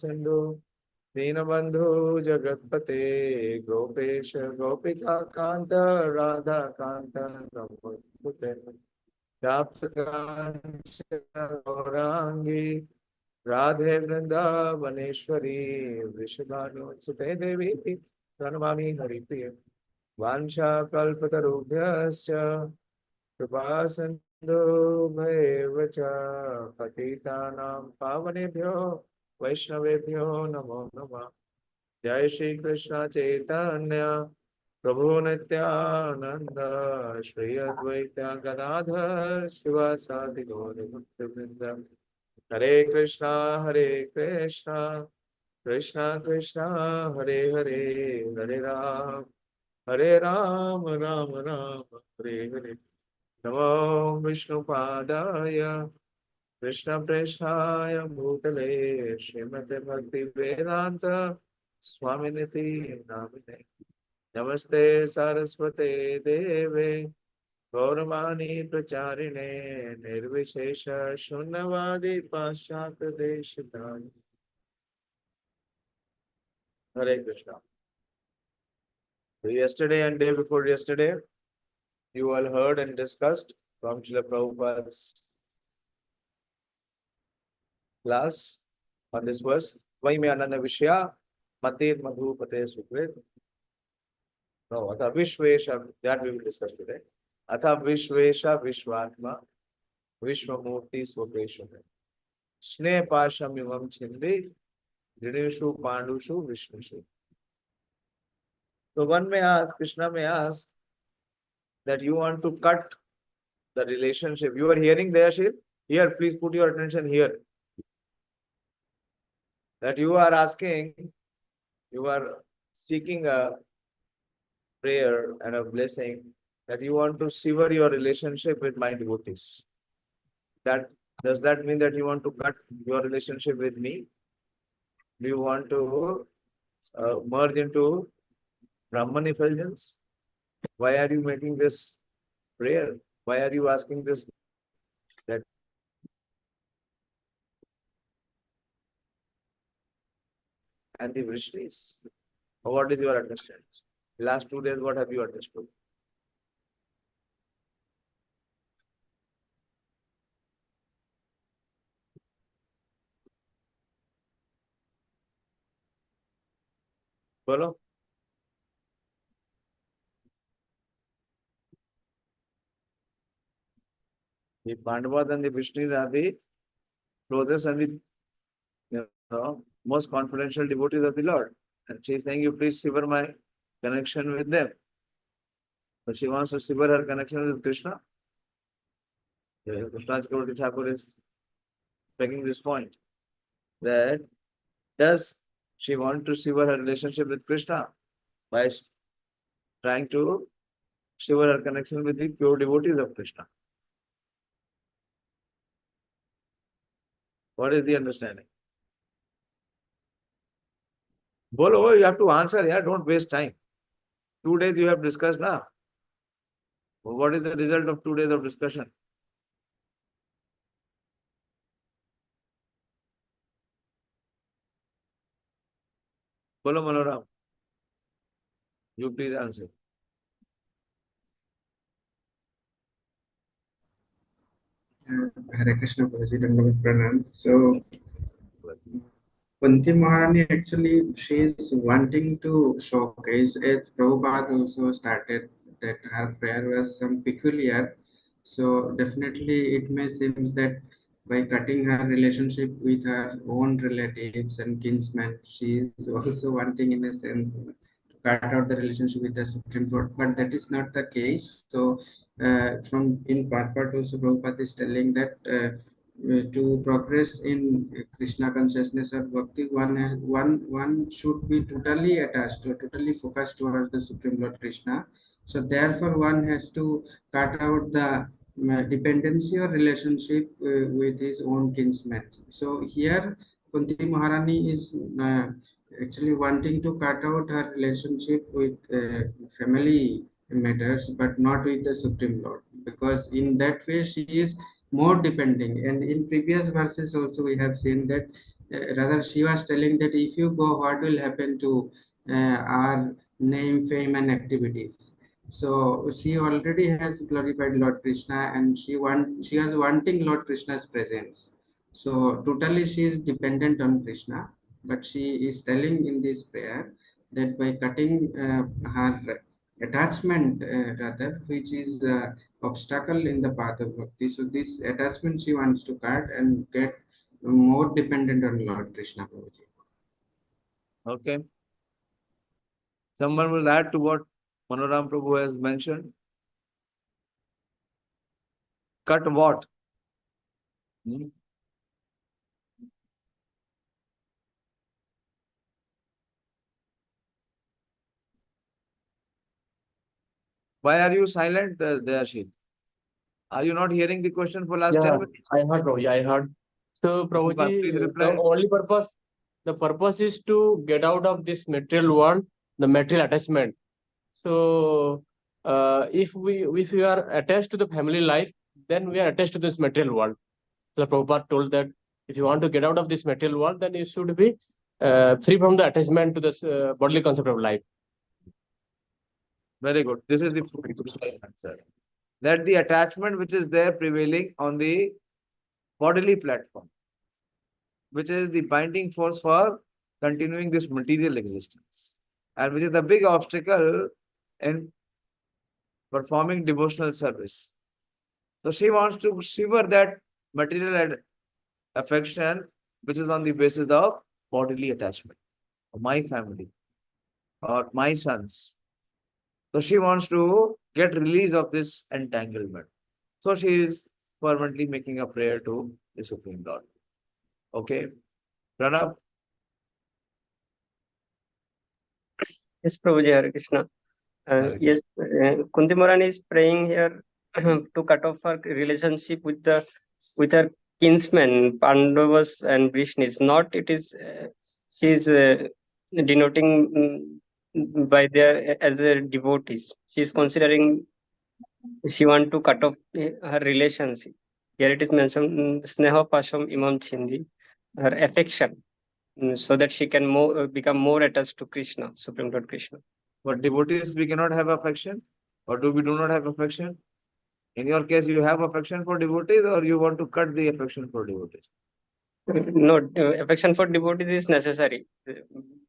सिंधु दीनबंधु जगतपते गोपेश गोपिका कांत राधा कांत नमोस्तुते गौरांगी राधे वृंदावनेश्वरी वृषभानुसुते देवी प्रणमामि हरिप्रिय वाञ्छाकल्पतरुभ्यश्च कृपा सिन्धुभ्येव च पतितानां पावनेभ्यो वैष्णवेभ्यो नमो नमः। जय श्री कृष्ण चैतन्य प्रभु नित्यानंद श्री अद्वैत गदाधर शिवासादि गौर भक्तवृंद। हरे कृष्णा कृष्णा कृष्णा हरे हरे, हरे राम राम राम हरे हरे। नमो विष्णुपादाय कृष्णप्रेष्ठाय भूतले श्रीमते भक्ति वेदांत स्वामिनिति नामिने। नमस्ते सरस्वते देवे गौरवाणी प्रचारिणे निर्विशेष शून्यवादी पाश्चात्य देशधारिणे। हरे Krishna. So yesterday and day before yesterday, you all heard and discussed from Srila Prabhupada's class on this verse. Vaime ananya vishya matir madhupate sukrit. No, atha vishvesha, that we will discuss today. Atha vishvesha vishvatma vishwamurti swapeshame. Sne pasham ivam chindi drideshu pandushu vishnushu. So one may ask, Krishna may ask, that you want to cut the relationship. You are hearing there, Shiv? Here, please put your attention here. That you are asking, you are seeking a prayer and a blessing that you want to sever your relationship with my devotees. Does that mean that you want to cut your relationship with me? Do you want to merge into Brahman effulgence? Why are you making this prayer? Why are you asking this? That and the Vrishnis. What is your understanding? Last 2 days, what have you understood? Follow? The Pandavas and the Vrishnis are the closest and the most confidential devotees of the Lord. And she is saying, you please sever my connection with them. So she wants to sever her connection with Krishna. Krishna Chakravarti Thakur is making this point that does she want to sever her relationship with Krishna by trying to sever her connection with the pure devotees of Krishna? What is the understanding? Bolo, you have to answer, yeah, don't waste time. 2 days you have discussed now. What is the result of 2 days of discussion? Bolo Manoram, you please answer. Hare Krishna Prabhuji, Dandavat Pranam. So, Kunti Maharani actually, she is wanting to showcase, as Prabhupada also started, that her prayer was some peculiar. So, definitely it may seem that by cutting her relationship with her own relatives and kinsmen, she is also wanting, in a sense, to cut out the relationship with the Supreme Court. But that is not the case. So, from in part also, Prabhupada is telling that. To progress in Krishna consciousness or bhakti, one should be totally attached or totally focused towards the Supreme Lord Krishna. So therefore, one has to cut out the dependency or relationship with his own kinsmen. So here, Kunti Maharani is actually wanting to cut out her relationship with family matters, but not with the Supreme Lord, because in that way she is more depending. And in previous verses also we have seen that rather she was telling that if you go, what will happen to our name, fame, and activities. So she already has glorified Lord Krishna, and she was wanting Lord Krishna's presence. So totally she is dependent on Krishna, but she is telling in this prayer that by cutting her attachment, rather, which is obstacle in the path of bhakti. So this attachment she wants to cut and get more dependent on Lord Krishna Prabhuji. Okay. Someone will add to what Manoram Prabhu has mentioned. Cut what? Hmm? Why are you silent, Dayashil? Are you not hearing the question for last 10 Yeah, minutes? I heard, Prabhuji, I heard. So, Please Prabhuji, reply. the purpose is to get out of this material world, the material attachment. So, if we are attached to the family life, then we are attached to this material world. So, Prabhupada told that if you want to get out of this material world, then you should be free from the attachment to this bodily concept of life. Very good. This is the answer. That the attachment which is there prevailing on the bodily platform, which is the binding force for continuing this material existence, and which is the big obstacle in performing devotional service. So she wants to sever that material affection which is on the basis of bodily attachment, my family or my sons. So she wants to get release of this entanglement. So she is fervently making a prayer to the Supreme Lord. Okay. Pranab, Yes, Prabhuji, Hare Krishna. Hare Yes, Kunti Moran is praying here to cut off her relationship with her kinsmen, Pandavas and Vrishnis. Not it is she is denoting by their as a devotees. She is considering she want to cut off her relationship. Here it is mentioned Sneha Pasham Imam Chindi, her affection, so that she can become more attached to Krishna, Supreme Lord Krishna. for devotees, we cannot have affection, or do we do not have affection? In your case, you have affection for devotees, or you want to cut the affection for devotees? No, affection for devotees is necessary.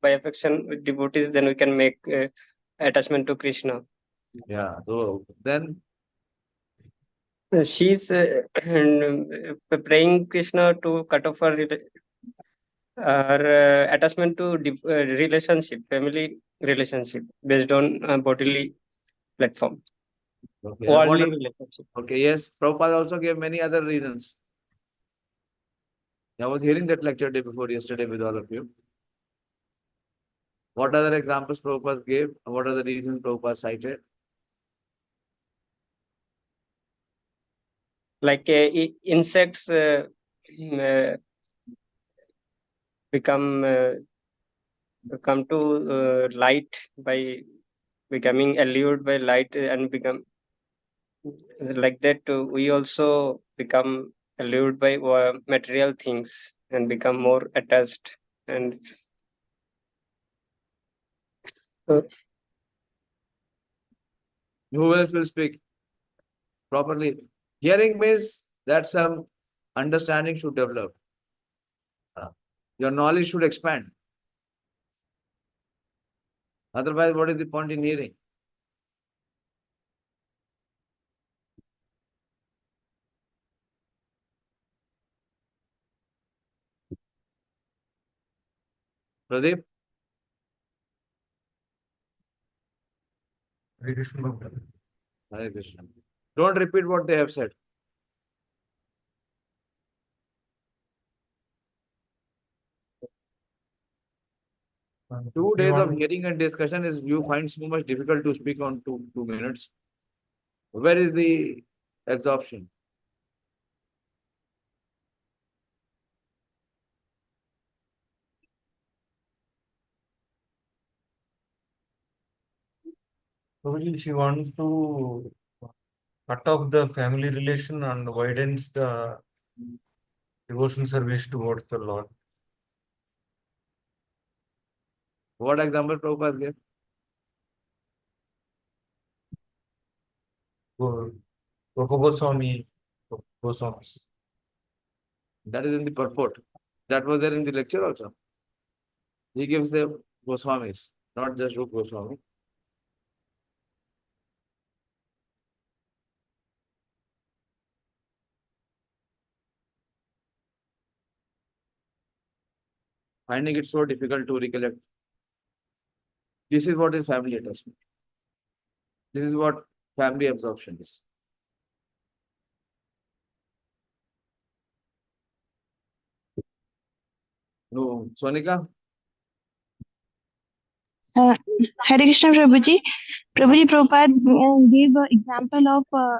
By affection with devotees, then we can make attachment to Krishna. Yeah. So then, She's praying Krishna to cut off her attachment to relationship, family relationship based on bodily platform, okay. And worldly relationship. okay, yes, Prabhupada also gave many other reasons. I was hearing that lecture day before yesterday with all of you. What other examples Prabhupada gave? What are the reasons Prabhupada cited? Like insects become come to light by becoming allured by light and become like that. We also become allured by material things and become more attached. And Who else will speak properly? Hearing means that some understanding should develop. Your knowledge should expand. Otherwise, what is the point in hearing? Pradeep? Hare Krishna. Hare Krishna. Don't repeat what they have said. 2 days of hearing and discussion is you find so much difficult to speak on 2 minutes. Where is the absorption? Probably she wants to cut off the family relation and widens the devotion service towards the Lord. What example Prabhupada gave? Rupa Goswami, Goswamis. That is in the purport. That was there in the lecture also. He gives the Goswamis, not just Rupa Goswami. Finding it so difficult to recollect. This is what is family attachment. This is what family absorption is. No, Sonika? Hare Krishna Prabhuji. Prabhuji Prabhupada gave an example of a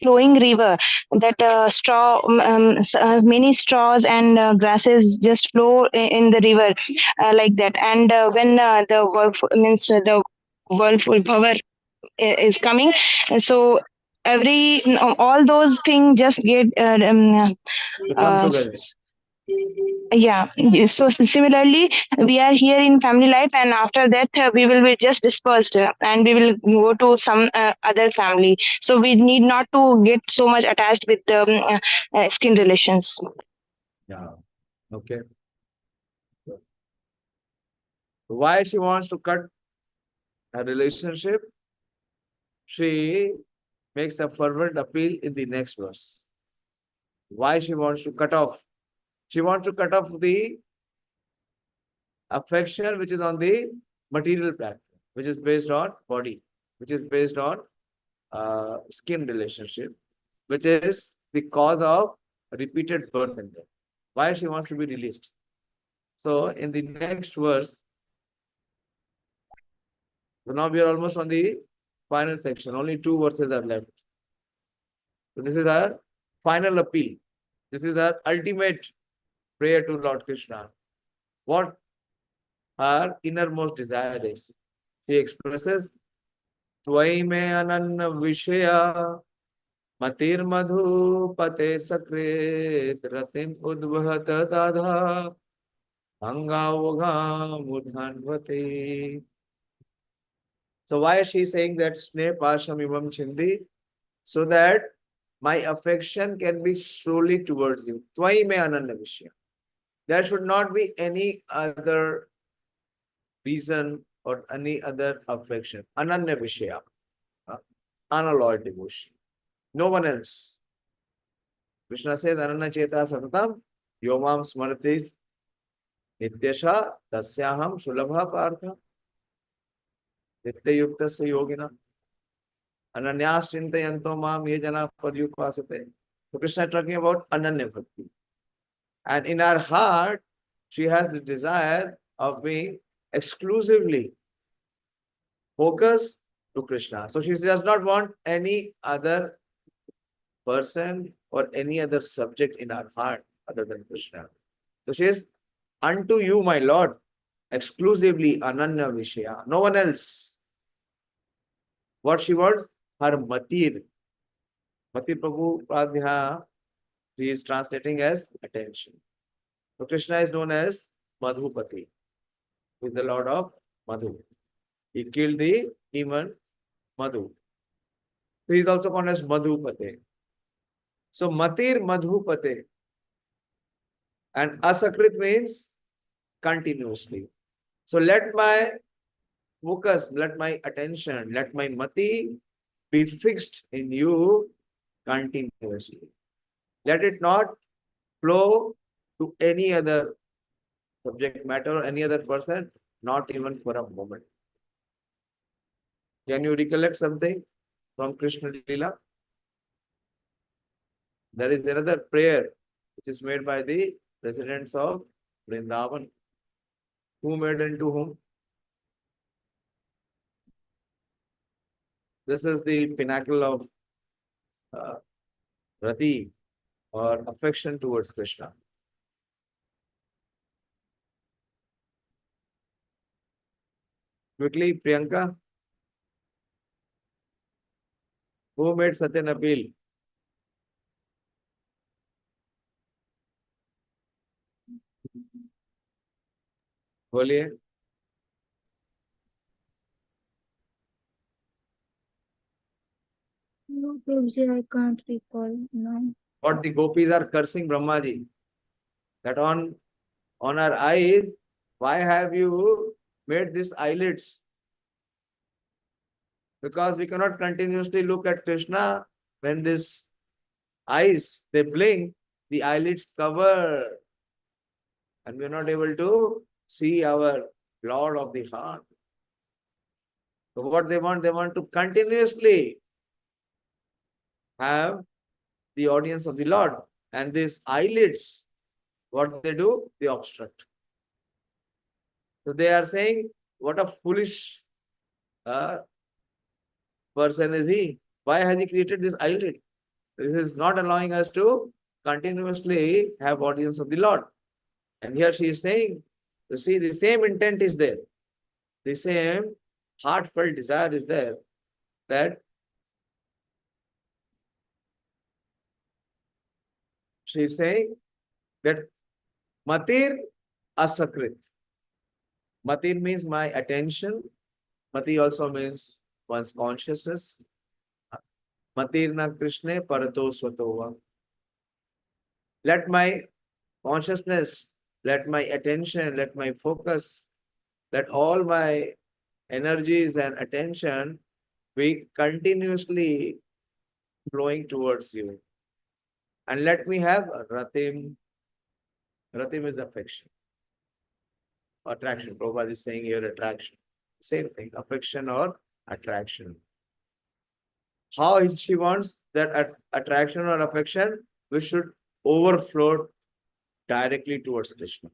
flowing river that many straws and grasses just flow in the river like that. And when the the whirlpool power is coming, so all those things just get They come together. yeah. So similarly, we are here in family life, and after that, we will be just dispersed, and we will go to some other family. So we need not to get so much attached with the skin relations. Yeah. Okay. Why she wants to cut a relationship? She makes a fervent appeal in the next verse. Why she wants to cut off? She wants to cut off the affection which is on the material platform, which is based on body, which is based on skin relationship, which is the cause of repeated birth and death. Why she wants to be released? So in the next verse, so now we are almost on the final section. Only 2 verses are left. So this is our final appeal. This is our ultimate prayer to Lord Krishna. What her innermost desire is. She expresses, Tvai me ananna vishaya matir madhu pate sakret ratim udvahata dadha anga mudhanvate. So why is she saying that Sne Pasham Imam Chindi? So that my affection can be slowly towards you. Tvai me ananna vishaya. There should not be any other reason or any other affection. Ananya Vishaya. Unalloyed devotion. No one else. Krishna says, Ananya Cheta Satatam Yomam Smartis Nityasha Tasyaham Sulabha Partha Nitya Yuktasya Yogina Ananyas Chintayanto Mam Ye Jana Padyupasate. So Krishna is talking about Ananya Bhakti. And in our heart, she has the desire of being exclusively focused to Krishna. So she does not want any other person or any other subject in our heart other than Krishna. So she is unto you, my Lord, exclusively Ananya Vishaya, no one else. What she wants? Her Matir. Matir Prabhu Pradhya, he is translating as attention. So Krishna is known as Madhupati, who is the Lord of Madhu. He killed the demon Madhu. So he is also called as Madhupate. So Matir Madhupate. And Asakrit means continuously. So let my focus, let my attention, let my mati be fixed in you continuously. Let it not flow to any other subject matter or any other person, not even for a moment. Can you recollect something from Krishna Lila? There is another prayer which is made by the residents of Vrindavan. Who made into whom? This is the pinnacle of rati or affection towards Krishna. Quickly, Priyanka. Who made such an appeal? बोलिए Prabhuji, I can't recall now. What the gopis are cursing Brahmaji. That on our eyes, why have you made these eyelids? Because we cannot continuously look at Krishna when this eyes, they blink, the eyelids cover, and we are not able to see our Lord of the heart. So what they want to continuously have the audience of the Lord. And these eyelids, what they do? They obstruct. So they are saying, what a foolish person is he? Why has he created this eyelid? This is not allowing us to continuously have audience of the Lord. And here she is saying, you see, the same intent is there. The same heartfelt desire is there, that she is saying that Matir Asakrit. Matir means my attention. Mati also means one's consciousness. Matir na Krishna parato swatova. Let my consciousness, let my attention, let my focus, let all my energies and attention be continuously flowing towards you. And let me have Ratim. Ratim is affection. Attraction. Prabhupada is saying here attraction. Same thing, affection or attraction. How she wants that attraction or affection, we should overflow directly towards Krishna.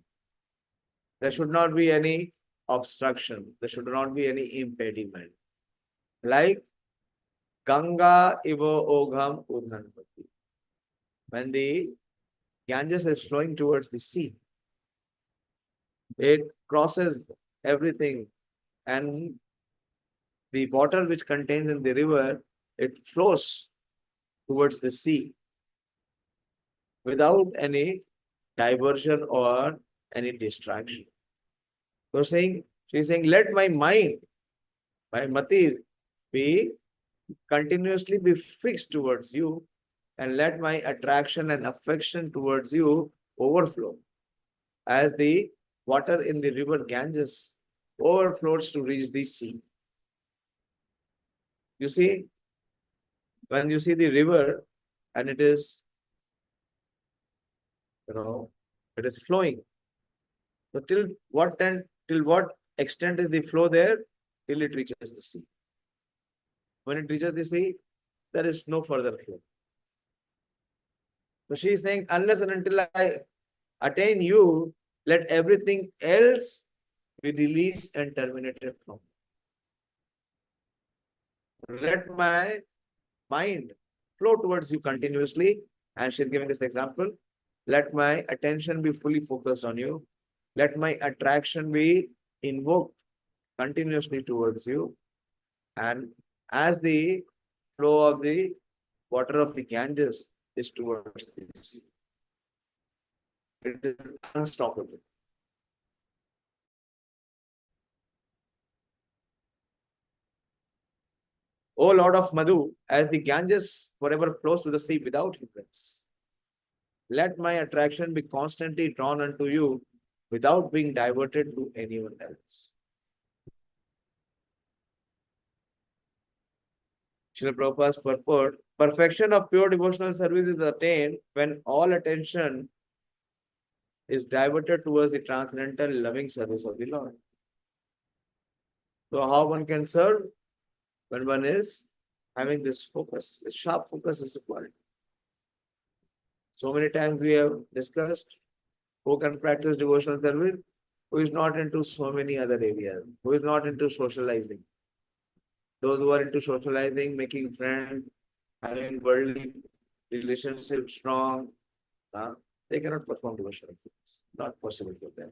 There should not be any obstruction. There should not be any impediment. Like Ganga Ivo Ogham Udhanpati. When the Ganges is flowing towards the sea, it crosses everything, and the water which contains in the river, it flows towards the sea without any diversion or any distraction. So she's saying, let my mind, my mati, be continuously be fixed towards you, and let my attraction and affection towards you overflow as the water in the river Ganges overflows to reach the sea. You see, when you see the river and it is, it is flowing. So till what extent is the flow there? Till it reaches the sea. When it reaches the sea, there is no further flow. So she is saying, unless and until I attain you, let everything else be released and terminated from. Let my mind flow towards you continuously. And she's giving this example. Let my attention be fully focused on you. Let my attraction be invoked continuously towards you. And as the flow of the water of the Ganges is towards this, it is unstoppable. O Lord of Madhu, as the Ganges forever flows to the sea without hindrance, let my attraction be constantly drawn unto you without being diverted to anyone else. Srila Prabhupada's purport, perfection of pure devotional service is attained when all attention is diverted towards the transcendental loving service of the Lord. So how one can serve? When one is having this focus, this sharp focus is required. So many times we have discussed who can practice devotional service, who is not into so many other areas, who is not into socializing. Those who are into socializing, making friends, having worldly relationships strong, they cannot perform devotional service. Not possible for them.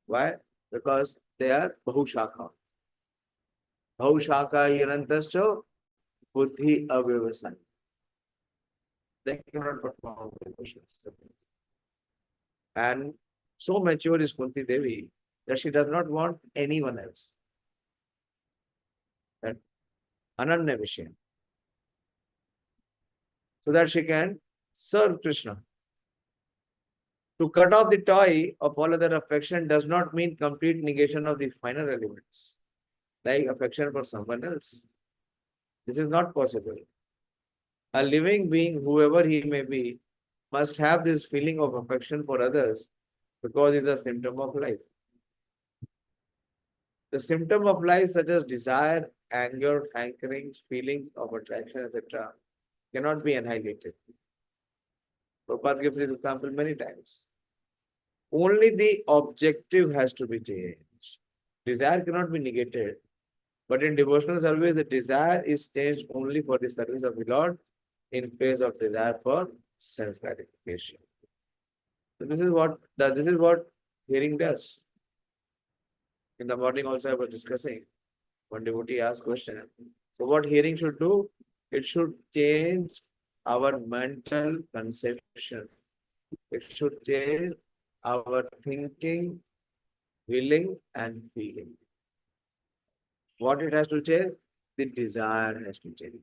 Why? Because they are Bahushaka. Bahushaka Yanantascha Buddhi Avyavasana. They cannot perform devotional service. And so mature is Kunti Devi that she does not want anyone else. That Ananya Vishya. so that she can serve Krishna. To cut off the tie of all other affection does not mean complete negation of the finer elements, like affection for someone else. This is not possible. A living being, whoever he may be, must have this feeling of affection for others because it is a symptom of life. The symptom of life, such as desire, anger, hankering, feelings of attraction, etc., cannot be annihilated. Prabhupada gives this example many times. Only the objective has to be changed. Desire cannot be negated. But in devotional service, the desire is changed only for the service of the Lord in place of desire for sense gratification. So this is what hearing does. In the morning also I was discussing. One devotee asked question. So what hearing should do? It should change our mental conception. It should change our thinking, willing, and feeling. What it has to change? The desire has to change.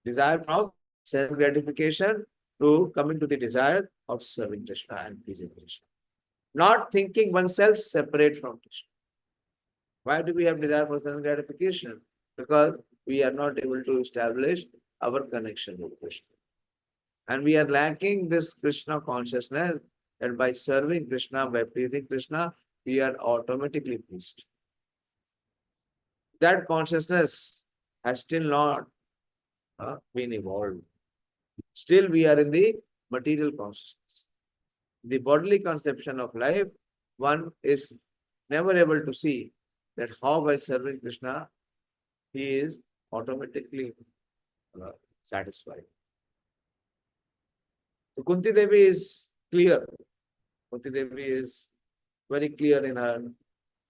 Desire from self-gratification to coming to the desire of serving Krishna and pleasing Krishna. Not thinking oneself separate from Krishna. Why do we have desire for self-gratification? Because we are not able to establish our connection with Krishna. And we are lacking this Krishna consciousness that by serving Krishna, by pleasing Krishna, we are automatically pleased. That consciousness has still not been evolved. Still we are in the material consciousness. The bodily conception of life, one is never able to see that how by serving Krishna, he is automatically satisfied. So Kunti Devi is clear. Kunti Devi is very clear in her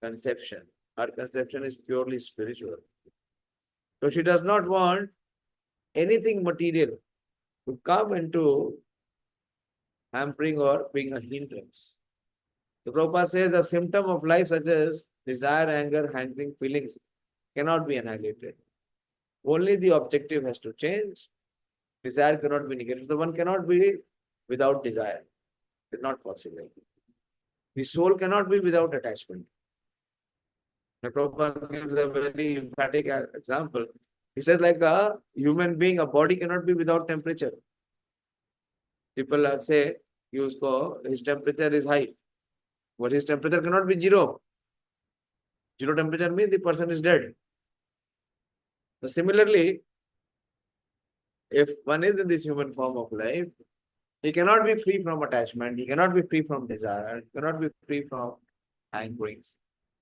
conception. Her conception is purely spiritual. So she does not want anything material to come into hampering or being a hindrance. The Prabhupada says the symptom of life such as desire, anger, hankering, feelings cannot be annihilated. Only the objective has to change. Desire cannot be negated. So one cannot be without desire. It's not possible. The soul cannot be without attachment. The Prabhupada gives a very emphatic example. He says like a human being, a body cannot be without temperature. People say his temperature is high. But his temperature cannot be zero. Zero temperature means the person is dead. So similarly, if one is in this human form of life, he cannot be free from attachment, he cannot be free from desire, he cannot be free from hankerings.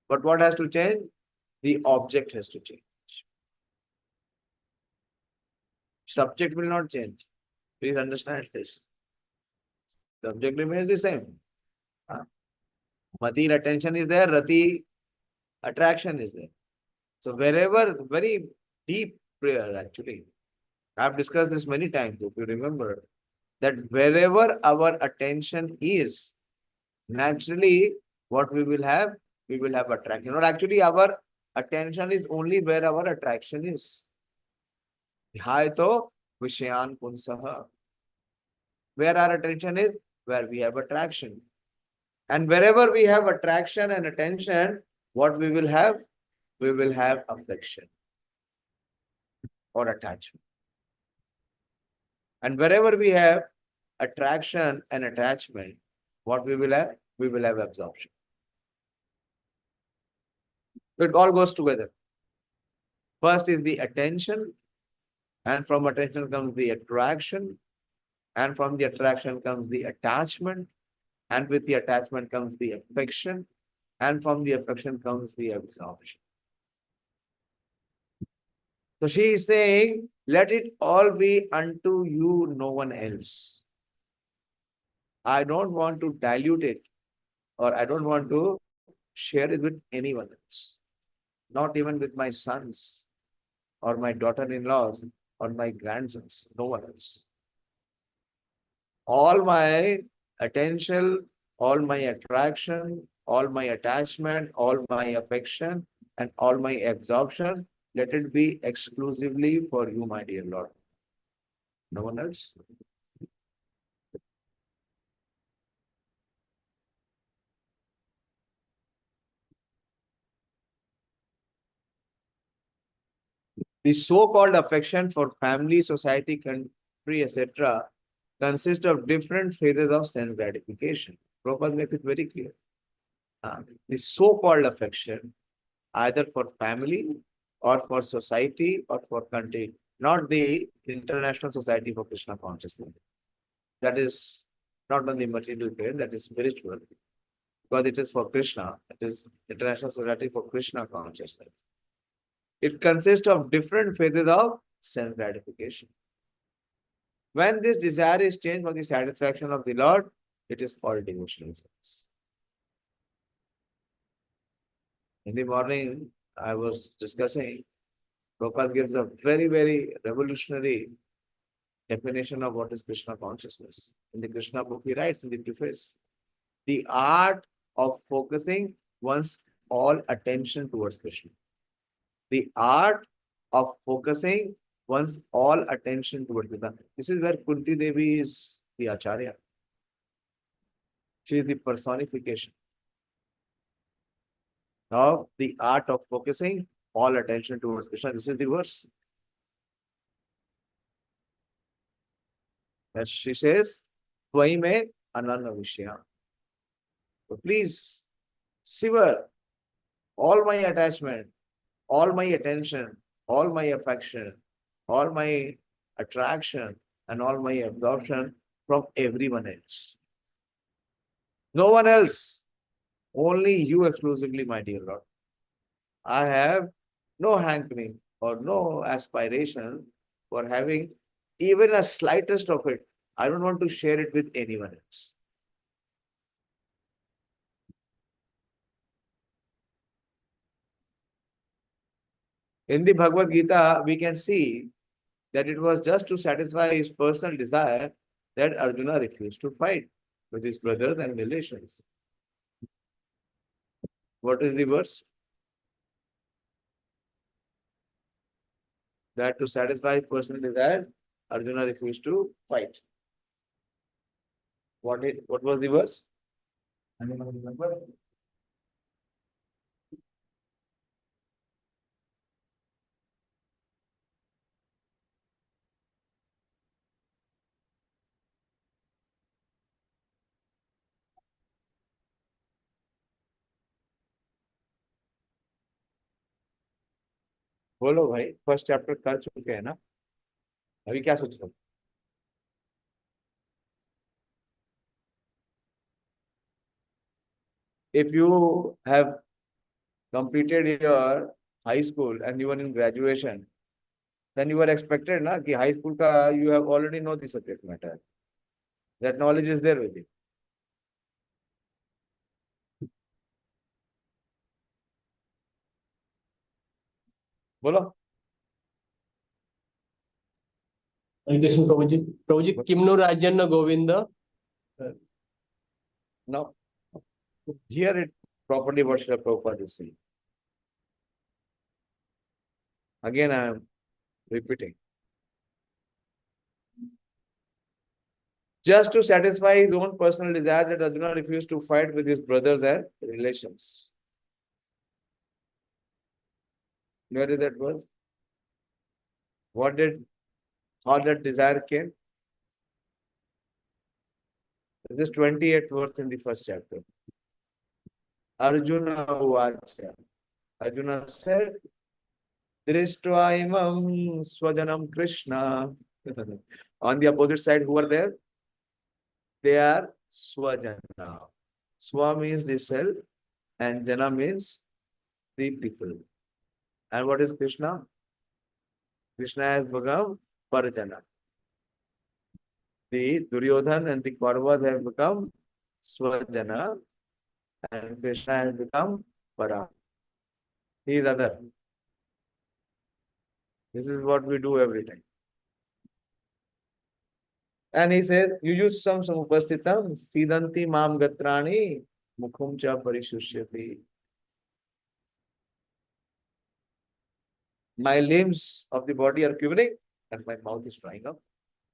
But what has to change? The object has to change. Subject will not change. Please understand this. Subject remains the same. Mati attention is there, Rati attraction is there. So wherever, very deep prayer actually. I have discussed this many times, if you remember, that wherever our attention is, naturally what we will have attraction. Or actually our attention is only where our attraction is. Dhyayato Vishayan Punsaha. Where our attention is, where we have attraction. And wherever we have attraction and attention, what we will have? We will have affection or attachment. And wherever we have attraction and attachment, what we will have? We will have absorption. It all goes together. First is the attention, and from attention comes the attraction, and from the attraction comes the attachment, and with the attachment comes the affection, and from the affection comes the absorption. So she is saying, let it all be unto you, no one else. I don't want to dilute it, or I don't want to share it with anyone else. Not even with my sons, or my daughter-in-laws, or my grandsons, no one else. All my attention, all my attraction, all my attachment, all my affection, and all my absorption, let it be exclusively for you, my dear Lord. No one else? The so-called affection for family, society, country, etc. consists of different phases of sense gratification. Prabhupada makes it very clear. The so-called affection, either for family or for society or for country, not the International Society for Krishna Consciousness. That is not on the material plane, that is spiritual. Because it is for Krishna, it is International Society for Krishna Consciousness. It consists of different phases of sense gratification. When this desire is changed for the satisfaction of the Lord, it is called devotional service. In the morning, I was discussing, Prabhupada gives a very, very revolutionary definition of what is Krishna consciousness. In the Krishna book, he writes in the preface, the art of focusing one's all attention towards Krishna. The art of focusing one's all attention towards Krishna. This is where Kunti Devi is the Acharya. She is the personification of the art of focusing all attention towards Krishna. This is the verse. As she says, Tvai me ananya vishya. So please sever all my attachment, all my attention, all my affection, all my attraction, and all my absorption from everyone else. No one else. Only you exclusively, my dear Lord. I have no hankering or no aspiration for having even a slightest of it. I don't want to share it with anyone else. In the Bhagavad Gita, we can see that it was just to satisfy his personal desire that Arjuna refused to fight with his brothers and relations. What is the verse? That to satisfy his personal desire, Arjuna refused to fight. What was the verse? Anyone remember? बोलो भाई, first chapter कर चुके हैं ना, अभी क्या सोच रहे हो? If you have completed your high school and you are in graduation, then you are expected na कि high school ka you have already know the subject matter. That knowledge is there with you. बोलो. कृष्ण प्रभु जी किमनु राजन Govind. Now, hear it properly what Srila Prabhupada is saying. Again, I am repeating. Just to satisfy his own personal desire, that Arjuna refused to fight with his brothers and relations. Where is that verse? How that desire came? This is 28th verse in the first chapter. Arjuna Uvacha. Arjuna said, Drishtva imam swajanam Krishna. On the opposite side, who are there? They are swajana. Swa means the self and jana means the people. And what is Krishna? Krishna has become Parjana. The Duryodhan and the Kauravas have become Swajana and Krishna has become Para. He is other. This is what we do every time. And he said, Yujusam samupastitam sidanti mam gatrani mukhum cha parishusyati. My limbs of the body are quivering and my mouth is drying up.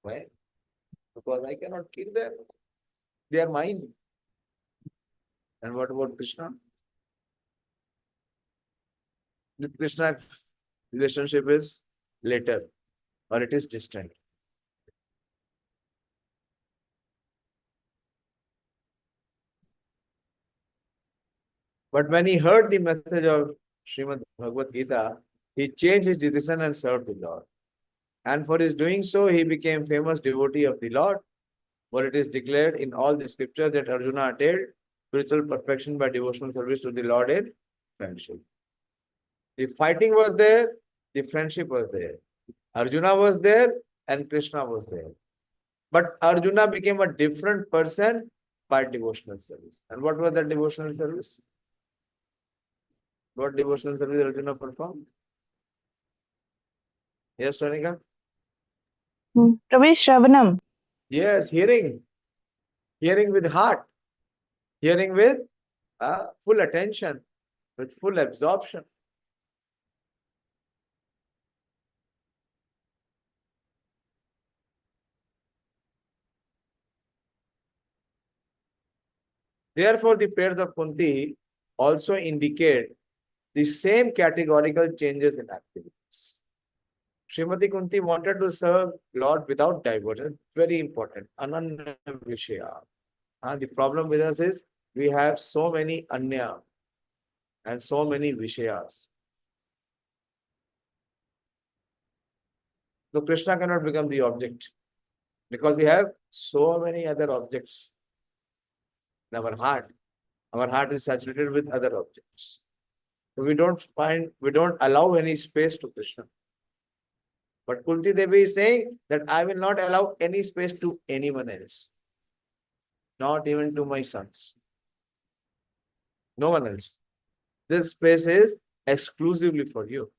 Why? Because I cannot kill them. They are mine. And what about Krishna? With Krishna, relationship is later or it is distant. But when he heard the message of Srimad Bhagavad Gita, he changed his decision and served the Lord. And for his doing so, he became famous devotee of the Lord. For it is declared in all the scriptures that Arjuna attained spiritual perfection by devotional service to the Lord in friendship. The fighting was there, the friendship was there. Arjuna was there and Krishna was there. But Arjuna became a different person by devotional service. And what was that devotional service? What devotional service Arjuna performed? Yes, Sonika? Prabhu, Shravanam. Yes, hearing. Hearing with heart. Hearing with full attention, with full absorption. Therefore, the prayers of Kunti also indicate the same categorical changes in activities. Srimati Kunti wanted to serve Lord without diversion. Very important. Ananya Vishaya. The problem with us is we have so many Anya and so many Vishayas. So Krishna cannot become the object because we have so many other objects in our heart. Our heart is saturated with other objects. So we don't allow any space to Krishna. But Kunti Devi is saying that I will not allow any space to anyone else. Not even to my sons. No one else. This space is exclusively for you.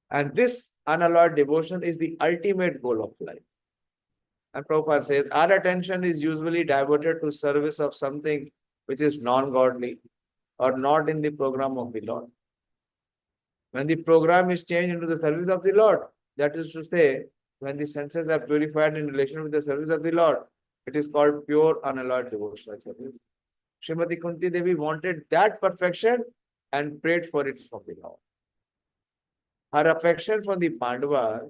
And this unalloyed devotion is the ultimate goal of life. And Prabhupada says, our attention is usually diverted to service of something which is non-godly or not in the program of the Lord. When the program is changed into the service of the Lord, that is to say, when the senses are purified in relation with the service of the Lord, it is called pure unalloyed devotional service. Srimati Kunti Devi wanted that perfection and prayed for it from the Lord. Her affection for the Pandavas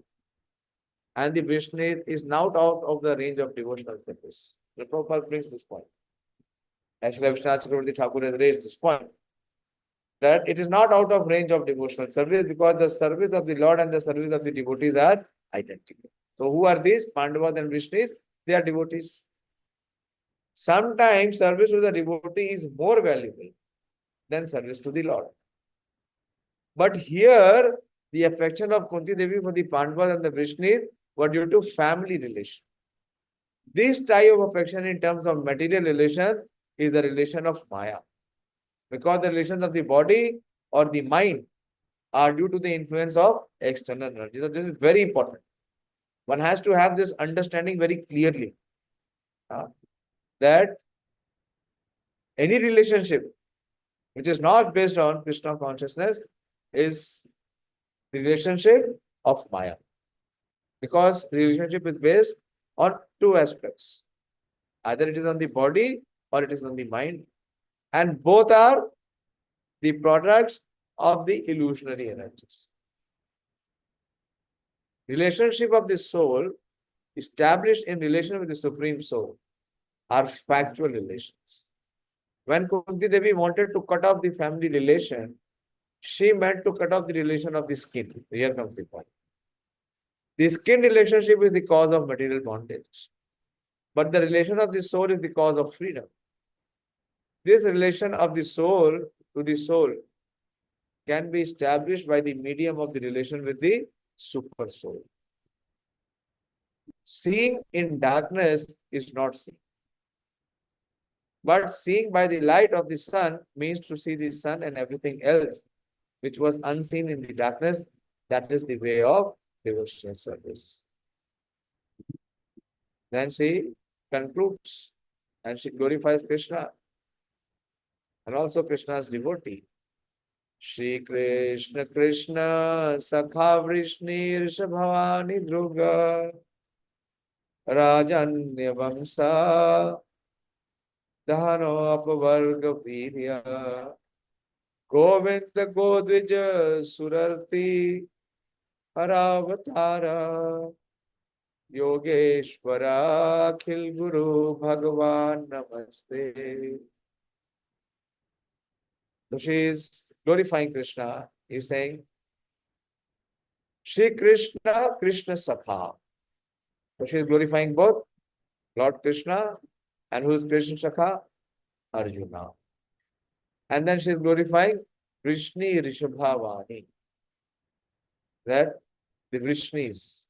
and the Vishnu is now out of the range of devotional service. The Prabhupada brings this point. Actually, Vishwanath Chakravarti Thakur has raised this point that it is not out of range of devotional service because the service of the Lord and the service of the devotees are identical. So who are these? Pandavas and Vishnus? They are devotees. Sometimes service to the devotee is more valuable than service to the Lord. But here, the affection of Kunti Devi for the Pandavas and the Vishnus were due to family relation. This type of affection in terms of material relation is the relation of Maya. Because the relations of the body or the mind are due to the influence of external energy. So this is very important. One has to have this understanding very clearly that any relationship which is not based on Krishna consciousness is the relationship of Maya. Because the relationship is based on two aspects. Either it is on the body or it is on the mind. And both are the products of the illusionary energies. Relationship of the soul established in relation with the Supreme Soul are factual relations. When Kunti Devi wanted to cut off the family relation, she meant to cut off the relation of the skin. Here comes the point. The skin relationship is the cause of material bondage. But the relation of the soul is the cause of freedom. This relation of the soul to the soul can be established by the medium of the relation with the super soul. Seeing in darkness is not seeing. But seeing by the light of the sun means to see the sun and everything else which was unseen in the darkness. That is the way of devotional service. Then she concludes and she glorifies Krishna and also Krishna's devotee. Shri Krishna Krishna Sakha Vrishnirષ Dhruga Rajanya Vamsa Dhano Apavarga Virya Govinda Godvija Surarti Haravatara Yogeshwara Akhil Guru Bhagavan Namaste. So she is glorifying Krishna. He is saying, Shri Krishna, Krishna Sakha. So she is glorifying both Lord Krishna and who is Krishna Sakha? Arjuna. And then she is glorifying Vrishni Rishabhavani. That the Vrishnis.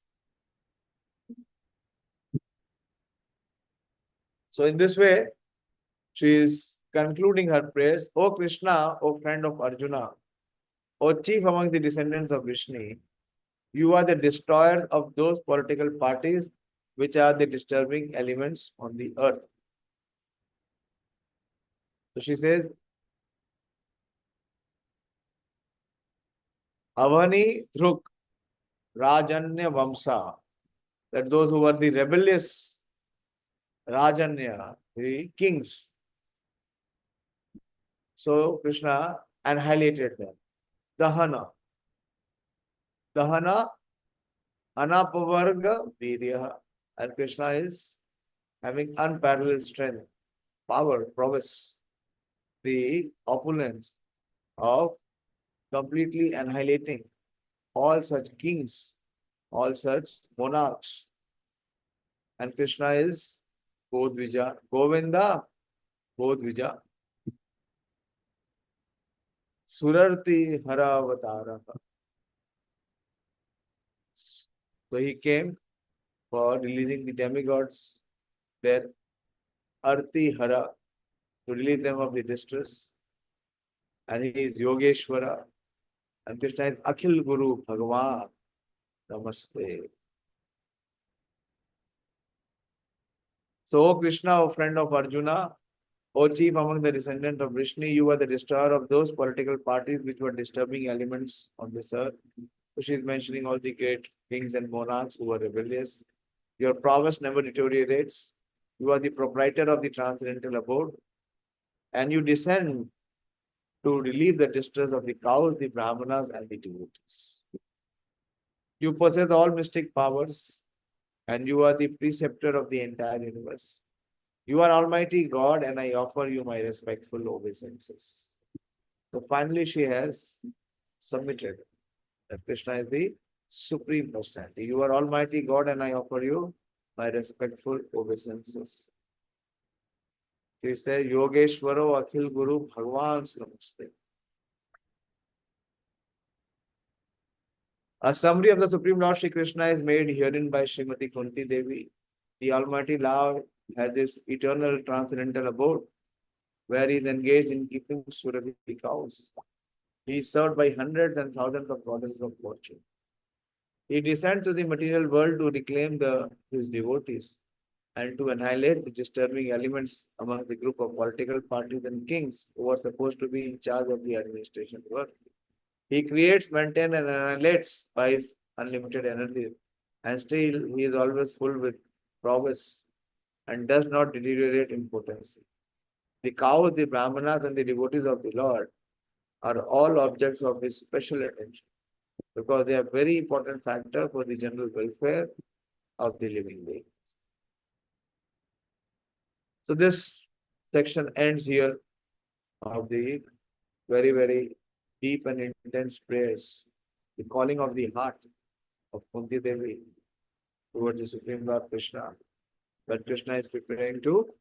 So in this way, she is concluding her prayers. O Krishna, O friend of Arjuna, O chief among the descendants of Vrishni, you are the destroyer of those political parties which are the disturbing elements on the earth. So she says, Avani Dhruk Rajanya Vamsa, that those who were the rebellious Rajanya, the kings. So Krishna annihilated them. Dahana. Dahana Anapavarga Virya. And Krishna is having unparalleled strength, power, prowess, the opulence of completely annihilating all such kings, all such monarchs. And Krishna is Godvija, Govinda, Godvija, Surarti Haravatara. So he came for releasing the demigods, their Arti Hara, to relieve them of the distress. And he is Yogeshwara. And Krishna is Akhil Guru Bhagavan. Namaste. So, O Krishna, O friend of Arjuna, O chief among the descendants of Vishnu, you are the destroyer of those political parties which were disturbing elements on this earth. So she is mentioning all the great kings and monarchs who were rebellious. Your prowess never deteriorates. You are the proprietor of the transcendental abode. And you descend to relieve the distress of the cows, the brahmanas, and the devotees. You possess all mystic powers, and you are the preceptor of the entire universe. You are Almighty God, and I offer you my respectful obeisances. So finally, she has submitted that Krishna is the supreme personality. You are Almighty God, and I offer you my respectful obeisances. She said, Yogeshwaro Akhil Guru Bhagavan Namaste. A summary of the Supreme Lord Shri Krishna is made herein by Srimati Kunti Devi. The Almighty Lord has this eternal transcendental abode where he is engaged in keeping Surabhi cows. He is served by hundreds and thousands of goddesses of fortune. He descends to the material world to reclaim his devotees and to annihilate the disturbing elements among the group of political parties and kings who were supposed to be in charge of the administration work. He creates, maintains, and annihilates by his unlimited energy, and still he is always full with prowess and does not deteriorate in potency. The cows, the brahmanas, and the devotees of the Lord are all objects of his special attention because they are very important factor for the general welfare of the living beings. So this section ends here of the very, very deep and intense prayers, the calling of the heart of Kunti Devi towards the Supreme Lord Krishna. But Krishna is preparing to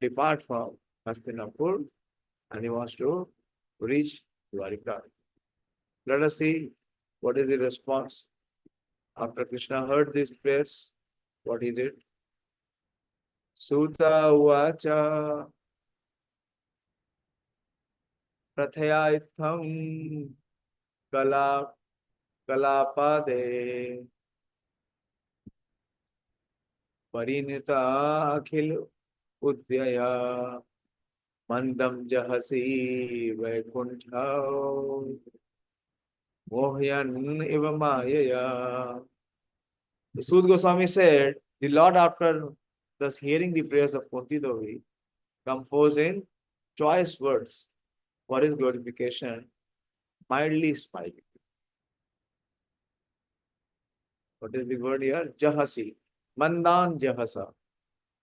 depart from Hastinapur and he wants to reach Dwarika. Let us see what is the response. After Krishna heard these prayers, what he did. Suta Uvacha Prathaya Itham Kalapade Parinita Akhil Udyaya Mandam Jahasi Vaikuntha Mohyan Eva Mayaya. Sud Goswami said, the Lord, after thus hearing the prayers of Kunti Devi, composed in choice words for his glorification, mildly smiling. What is the word here? Jahasi. Mandan Jahasa.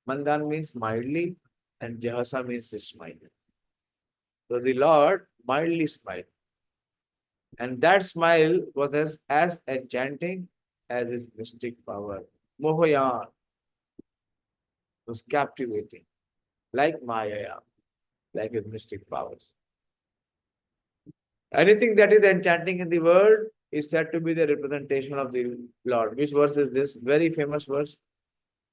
Mandan means mildly, and Jahasa means smiling. So the Lord mildly smiled. And that smile was as enchanting as his mystic power. Mohayan was captivating, like Maya, like his mystic powers. Anything that is enchanting in the world is said to be the representation of the Lord. Which verse is this? Very famous verse.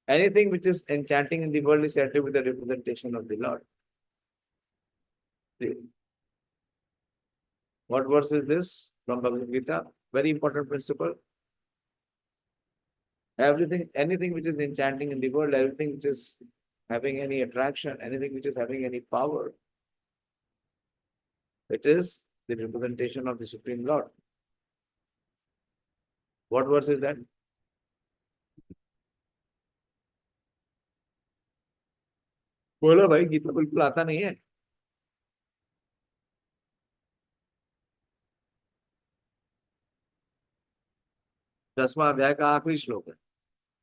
Anything which is enchanting in the world is said to be the representation of the Lord. See. What verse is this from Bhagavad Gita? Very important principle. Everything, anything which is enchanting in the world, everything which is having any attraction, anything which is having any power, it is the representation of the Supreme Lord. What verse is that? बोलो भाई, गीता बिल्कुल आता नहीं है. 10वां अध्याय का आखिरी श्लोक है.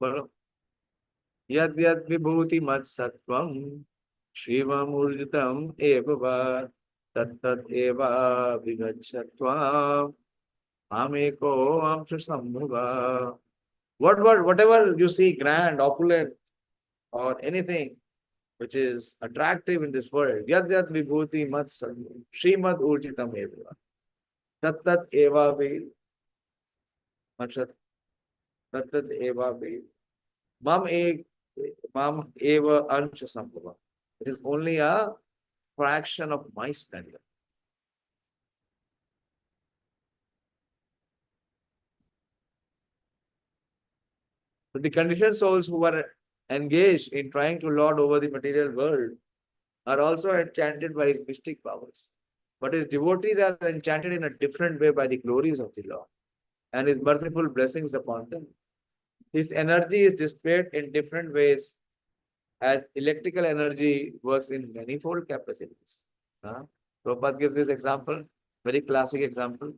बोलो. यद यद विभूति मत सत्वम शिवमूर्जितम एव वा तत्तत् एव विगच्छत्वाम मामेको अंश संभवा. Whatever you see grand, opulent, or anything which is attractive in this world, yad yad vibhuti mat sattvam srimad urjitam eva tattat eva mam eva ansha sambhava. It is only a fraction of my splendor. But the conditioned souls who are engaged in trying to lord over the material world are also enchanted by his mystic powers. But his devotees are enchanted in a different way by the glories of the Lord and his merciful blessings upon them. His energy is displayed in different ways as electrical energy works in manifold capacities. Prabhupada gives this example, very classic example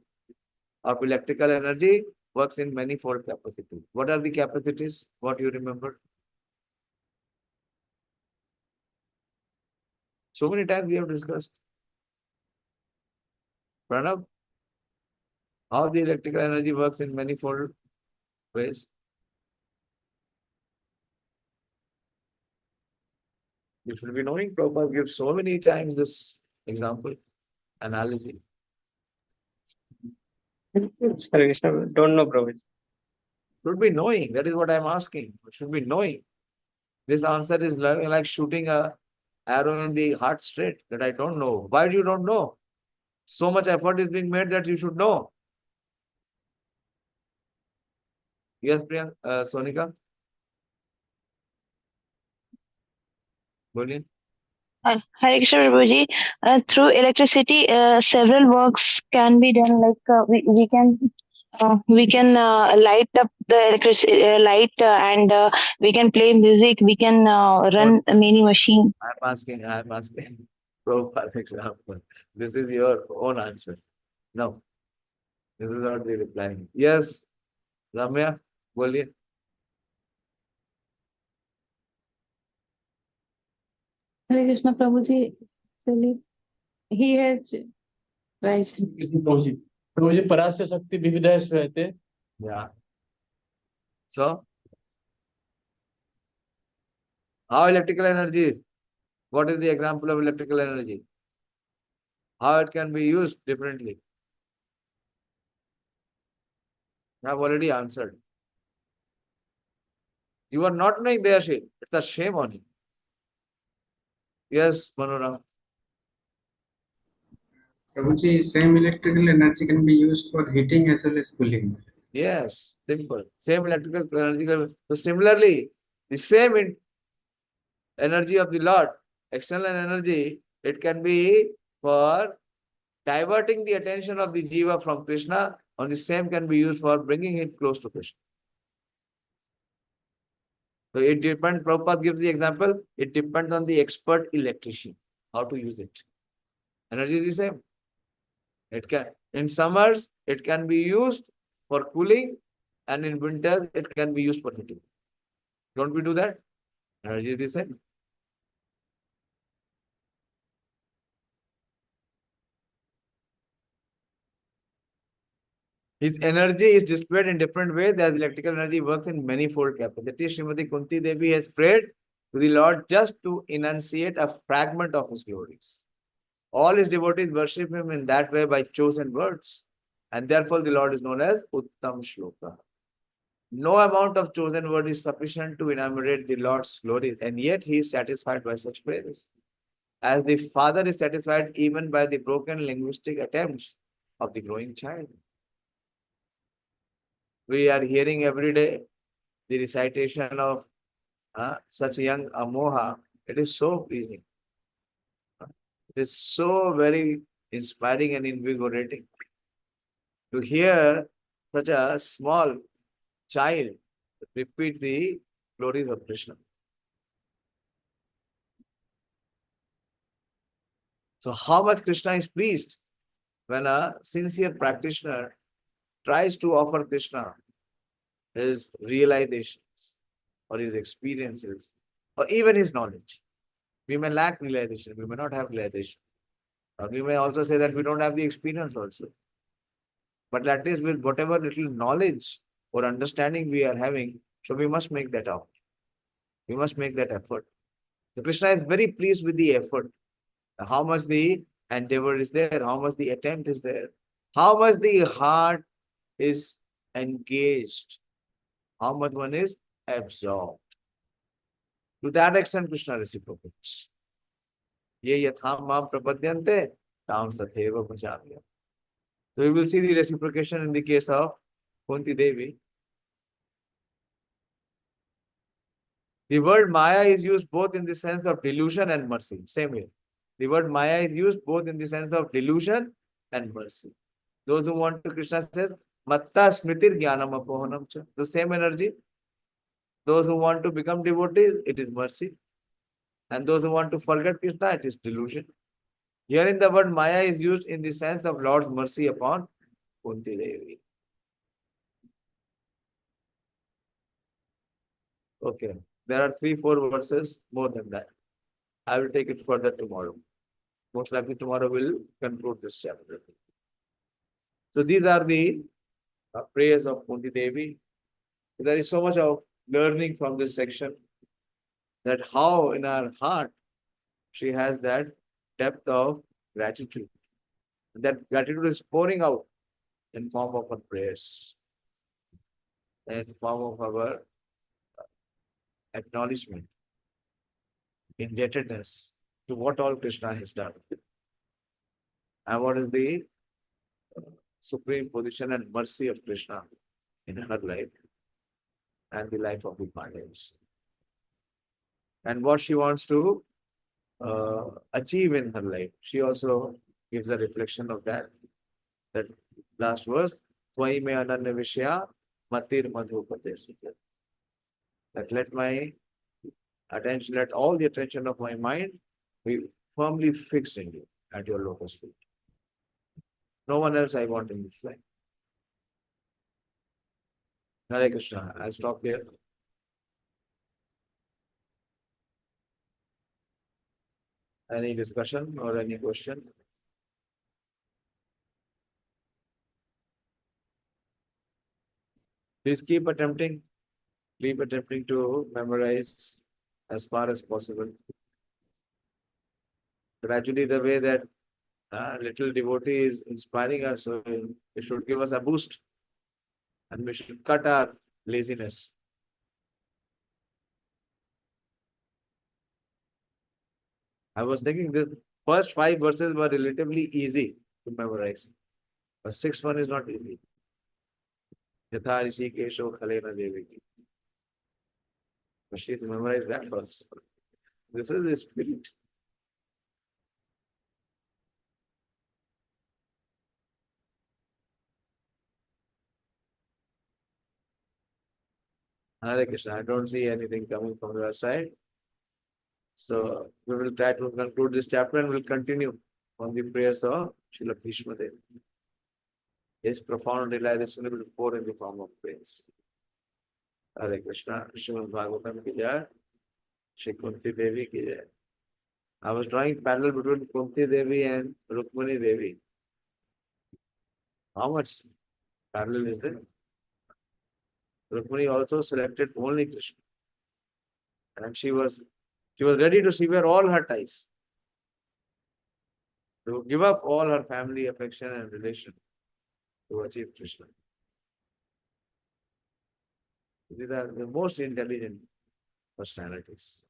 of electrical energy works in manifold capacities. What are the capacities? What you remember? So many times we have discussed. Pranav, how the electrical energy works in manifold ways. You should be knowing. Prabhupada gives so many times this example, analogy. Hare Krishna, don't know, Prabhuji. Should be knowing. That is what I am asking. Should be knowing. This answer is like shooting a arrow in the heart straight, that I don't know. Why do you don't know? So much effort is being made that you should know. Yes, Priyanka, Sonika? Boliye. Hare Krishna Prabhuji, through electricity, several works can be done. Like we can light up the electricity light, and we can play music. We can run many machines. I'm asking Prabhupada example. This is your own answer. No, this is not the reply. Yes, Ramya, boliye. Hare Krishna Prabhuji, actually, he has right. प्रभुजी प्रभुजी परास्य शक्ति विविधा श्रूयते. Yeah. So, how electrical energy? What is the example of electrical energy? How it can be used differently? I have already answered. You are not knowing their shame. It's a shame on you. Yes, Manoram. Prabhuji, same electrical energy can be used for heating as well as cooling. Yes, simple. Same electrical energy. So similarly, the same energy of the Lord, external energy, It can be for diverting the attention of the jiva from Krishna, or the same can be used for bringing it close to Krishna. So it depends, Prabhupada gives the example, it depends on the expert electrician, how to use it. Energy is the same. It can, in summers, it can be used for cooling, and in winter, it can be used for heating. Don't we do that? Energy is the same. His energy is displayed in different ways as electrical energy works in manifold capacity. Srimati Kunti Devi has prayed to the Lord just to enunciate a fragment of his glories. All his devotees worship him in that way by chosen words, and therefore the Lord is known as Uttam Shloka. No amount of chosen word is sufficient to enumerate the Lord's glories, and yet he is satisfied by such praises. As the father is satisfied even by the broken linguistic attempts of the growing child. We are hearing every day the recitation of such young Amoha. It is so pleasing. It is so very inspiring and invigorating to hear such a small child repeat the glories of Krishna. So how much Krishna is pleased when a sincere practitioner tries to offer Krishna his realizations or his experiences or even his knowledge. We may lack realization, we may not have realization. Or we may also say that we don't have the experience also. But at least with whatever little knowledge or understanding we are having, so we must make that out. We must make that effort. So Krishna is very pleased with the effort. How much the endeavor is there, how much the attempt is there, how much the heart is engaged, how much one is absorbed. To that extent, Krishna reciprocates. Ye yatham mam prapadyante tam satheva bhajamya. So we will see the reciprocation in the case of Kunti Devi. The word Maya is used both in the sense of delusion and mercy. Same way. The word Maya is used both in the sense of delusion and mercy. Those who want to, Krishna says, Matta Smritir Jnanam Apohanam cha. The same energy. Those who want to become devotees, it is mercy. And those who want to forget Krishna, it is delusion. Herein the word Maya is used in the sense of Lord's mercy upon Kunti Devi. Okay. There are 3-4 verses more than that. I will take it further tomorrow. Most likely tomorrow we'll conclude this chapter. So these are the prayers of Kunti Devi. There is so much of learning from this section, that how in her heart she has that depth of gratitude. That gratitude is pouring out in form of her prayers, in form of our acknowledgement, indebtedness to what all Krishna has done. And what is the supreme position and mercy of Krishna in her life and the life of the Pandavas. And what she wants to achieve in her life. She also gives a reflection of that. That last verse, Tvai me ananya vishya matir madhupate sukha. That let my attention, let all the attention of my mind be firmly fixed in you at your lotus feet. No one else I want in this life. Hare Krishna. I'll stop here. Any discussion or any question? Please keep attempting to memorize as far as possible. Gradually, the way that little devotee is inspiring us, so it should give us a boost. And we should cut our laziness. I was thinking this first 5 verses were relatively easy to memorize. The 6th one is not easy. Yatha Rishikesho Khalena Deviki. But she has to memorize that verse. This is the spirit. Hare Krishna. I don't see anything coming from your side. So we will try to conclude this chapter and we'll continue on the prayers of Srila Bhishma Dev. His profound realization will pour in the form of praise. Hare Krishna. Srimad Bhagavatam ki jai. Shri Kunti Devi ki jai. I was drawing parallel between Kunti Devi and Rukmani Devi. How much parallel is there? Rukmani also selected only Krishna. And she was ready to sever all her ties. To give up all her family affection and relation to achieve Krishna. These are the most intelligent personalities.